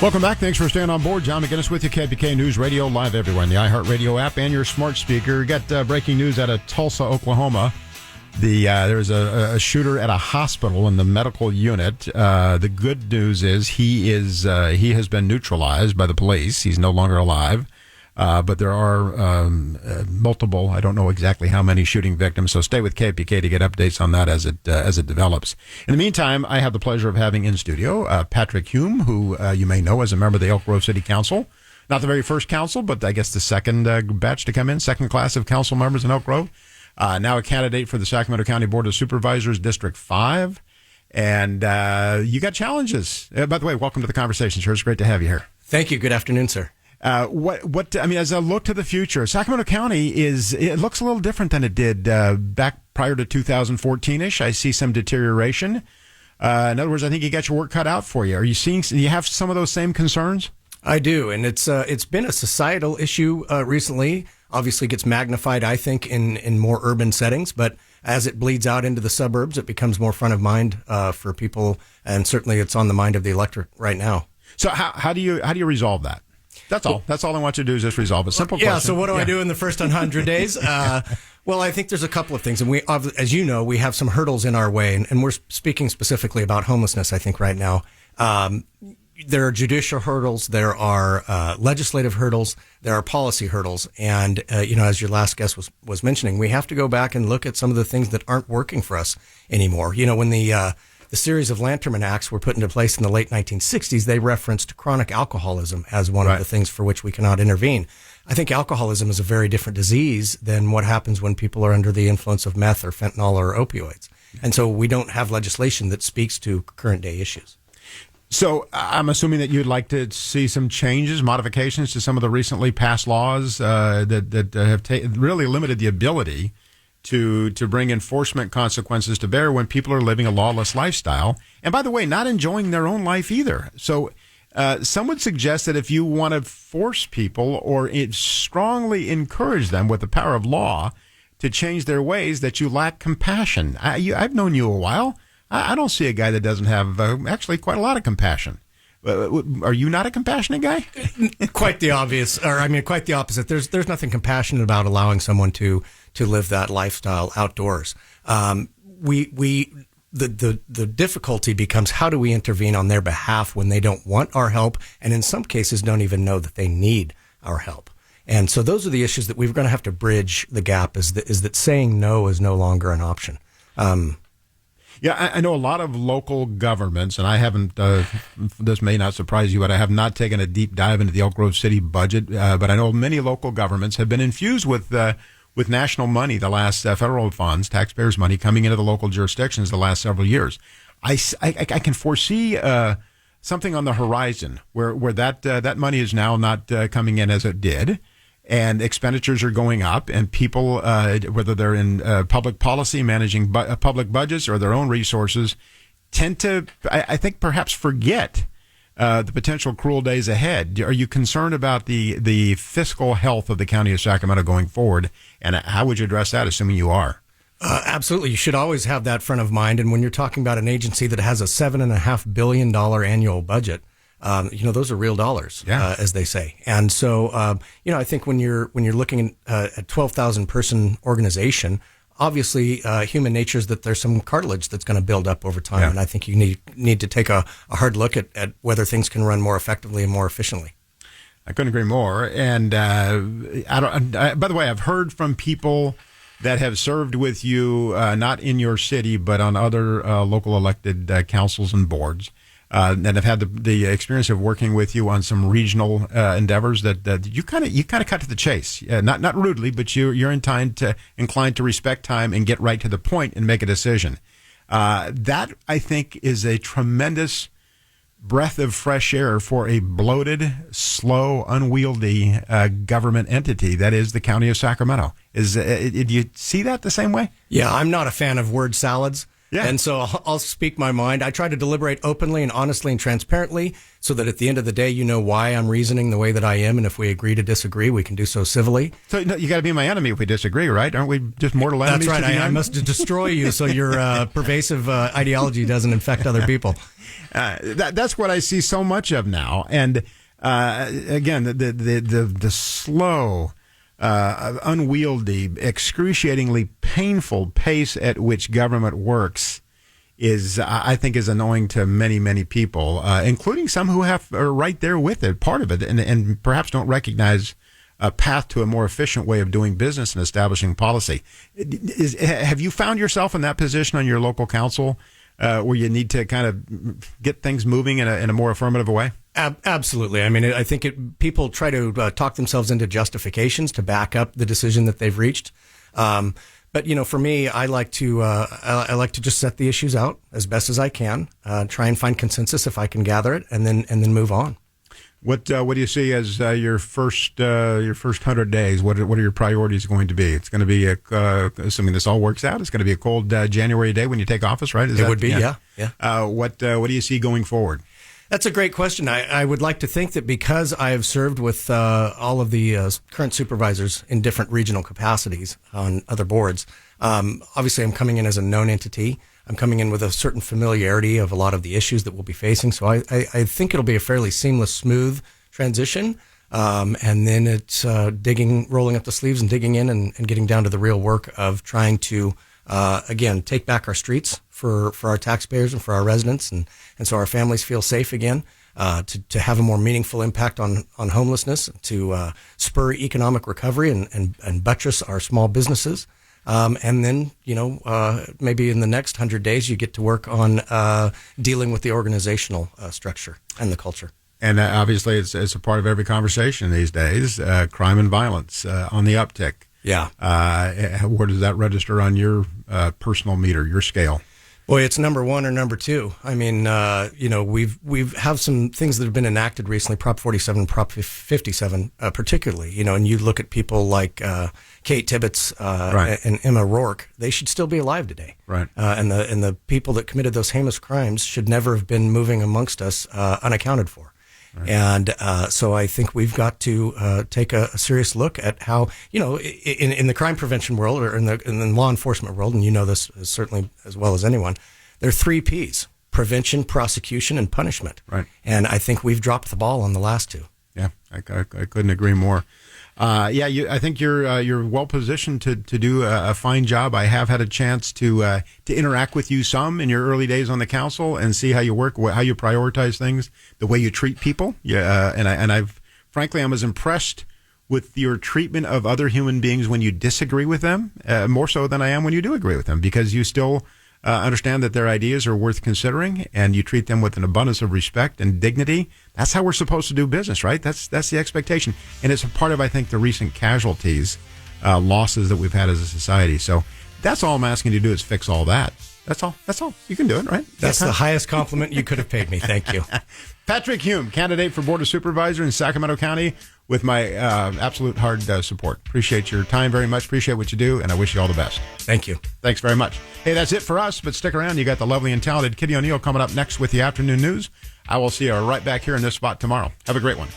Welcome back. Thanks for staying on board. John McGinness with you, KFBK News Radio, live everywhere on the iHeartRadio app and your smart speaker. We got breaking news out of Tulsa, Oklahoma. There's a shooter at a hospital in the medical unit. The good news is he has been neutralized by the police. He's no longer alive. But there are multiple, I don't know exactly how many shooting victims, so stay with KFBK to get updates on that as it develops. In the meantime, I have the pleasure of having in studio Patrick Hume, who you may know as a member of the Elk Grove City Council. Not the very first council, but I guess the second batch to come in, second class of council members in Elk Grove. Now a candidate for the Sacramento County Board of Supervisors, District 5. And you got challenges. By the way, welcome to the conversation, sir. It's great to have you here. Thank you. Good afternoon, sir. As I look to the future, Sacramento County it looks a little different than it did back prior to 2014-ish. I see some deterioration. In other words, I think you got your work cut out for you. Do you have some of those same concerns? I do, and it's been a societal issue recently. Obviously gets magnified, I think, in more urban settings, but as it bleeds out into the suburbs, it becomes more front of mind for people, and certainly it's on the mind of the electorate right now. So how do you resolve that? That's all. That's all I want you to do is just resolve a simple question. Yeah, so what do I do in the first 100 days? Well, I think there's a couple of things. And as you know, we have some hurdles in our way. And we're speaking specifically about homelessness, I think, right now. There are judicial hurdles. There are legislative hurdles. There are policy hurdles. And, as your last guest was mentioning, we have to go back and look at some of the things that aren't working for us anymore. When the series of Lanterman Acts were put into place in the late 1960s, they referenced chronic alcoholism as one of the things for which we cannot intervene. I think alcoholism is a very different disease than what happens when people are under the influence of meth or fentanyl or opioids. And so we don't have legislation that speaks to current day issues. So I'm assuming that you'd like to see some changes, modifications to some of the recently passed laws that have really limited the ability to bring enforcement consequences to bear when people are living a lawless lifestyle. And by the way, not enjoying their own life either. So some would suggest that if you want to force people or strongly encourage them with the power of law to change their ways, that you lack compassion. I've known you a while. I don't see a guy that doesn't have actually quite a lot of compassion. Are you not a compassionate guy? Quite the opposite. There's nothing compassionate about allowing someone to live that lifestyle outdoors. The difficulty becomes, how do we intervene on their behalf when they don't want our help, and in some cases don't even know that they need our help? And so those are the issues that we're going to have to bridge the gap. Is that saying no is no longer an option. Yeah, I know a lot of local governments, and I haven't, this may not surprise you, but I have not taken a deep dive into the Elk Grove City budget, but I know many local governments have been infused with national money, the last federal funds, taxpayers' money coming into the local jurisdictions the last several years. I can foresee something on the horizon where that money is now not coming in as it did, and expenditures are going up, and people, whether they're in public policy, managing public budgets or their own resources, tend to, I think, perhaps forget the potential cruel days ahead. Are you concerned about the fiscal health of the county of Sacramento going forward, and how would you address that, assuming you are? Absolutely. You should always have that front of mind. And when you're talking about an agency that has a $7.5 billion annual budget, those are real dollars, as they say. And so, I think when you're looking at a 12,000 person organization, obviously, human nature is that there's some cartilage that's going to build up over time. Yeah. And I think you need to take a hard look at whether things can run more effectively and more efficiently. I couldn't agree more. And by the way, I've heard from people that have served with you, not in your city, but on other local elected councils and boards, and have had the experience of working with you on some regional endeavors that you kind of cut to the chase, not rudely, but you're inclined to respect time and get right to the point and make a decision. That, I think, is a tremendous breath of fresh air for a bloated, slow, unwieldy government entity that is the county of Sacramento. Do you see that the same way? Yeah, I'm not a fan of word salads. Yeah. And so I'll speak my mind. I try to deliberate openly and honestly and transparently so that at the end of the day, you know why I'm reasoning the way that I am. And if we agree to disagree, we can do so civilly. So you got to be my enemy if we disagree, right? Aren't we just mortal enemies? That's right. I must destroy you so your pervasive ideology doesn't infect other people. That's what I see so much of now. And again, the slow, unwieldy, excruciatingly painful pace at which government works is, I think, is annoying to many, many people, including some who are right there with it, part of it, and perhaps don't recognize a path to a more efficient way of doing business and establishing policy. Have you found yourself in that position on your local council where you need to kind of get things moving in a more affirmative way? Absolutely. I mean, I think people try to talk themselves into justifications to back up the decision that they've reached. But for me, I like to just set the issues out as best as I can, try and find consensus if I can gather it, and then move on. What do you see as your first 100 days? What are your priorities going to be? It's going to be assuming this all works out. It's going to be a cold January day when you take office, right? It would be, yeah. What do you see going forward? That's a great question. I would like to think that because I have served with all of the current supervisors in different regional capacities on other boards, obviously I'm coming in as a known entity. I'm coming in with a certain familiarity of a lot of the issues that we'll be facing. So I think it'll be a fairly seamless, smooth transition. And then it's rolling up the sleeves and digging in and getting down to the real work of trying to, again, take back our streets for our taxpayers and for our residents. And so our families feel safe again, to have a more meaningful impact on homelessness, to spur economic recovery and buttress our small businesses. And then, maybe in the next 100 days, you get to work on dealing with the organizational structure and the culture. And obviously, it's a part of every conversation these days, crime and violence on the uptick. Yeah. Where does that register on your personal meter, your scale? Boy, it's number one or number two. I mean, we've have some things that have been enacted recently, Prop 47, Prop 57, particularly, and you look at people like Kate Tibbetts right. and Emma Rourke, they should still be alive today. Right. And the people that committed those heinous crimes should never have been moving amongst us unaccounted for. Right. And so I think we've got to take a serious look at how, in the crime prevention world or in the law enforcement world, and you know this certainly as well as anyone, there are 3 Ps: prevention, prosecution, and punishment. Right. And I think we've dropped the ball on the last 2. Yeah, I couldn't agree more. I think you're well positioned to do a fine job. I have had a chance to interact with you some in your early days on the council and see how you work, how you prioritize things, the way you treat people. Yeah, I'm as impressed with your treatment of other human beings when you disagree with them, more so than I am when you do agree with them, because you still understand that their ideas are worth considering, and you treat them with an abundance of respect and dignity. That's how we're supposed to do business, right? That's the expectation. And it's a part of, I think, the recent casualties, losses that we've had as a society. So that's all I'm asking you to do is fix all that. That's all. You can do it, right? That's the highest compliment you could have paid me. Thank you. Patrick Hume, candidate for Board of Supervisor in Sacramento County, with my absolute hard support. Appreciate your time very much. Appreciate what you do, and I wish you all the best. Thank you. Thanks very much. Hey, that's it for us, but stick around. You got the lovely and talented Kitty O'Neill coming up next with the afternoon news. I will see you right back here in this spot tomorrow. Have a great one.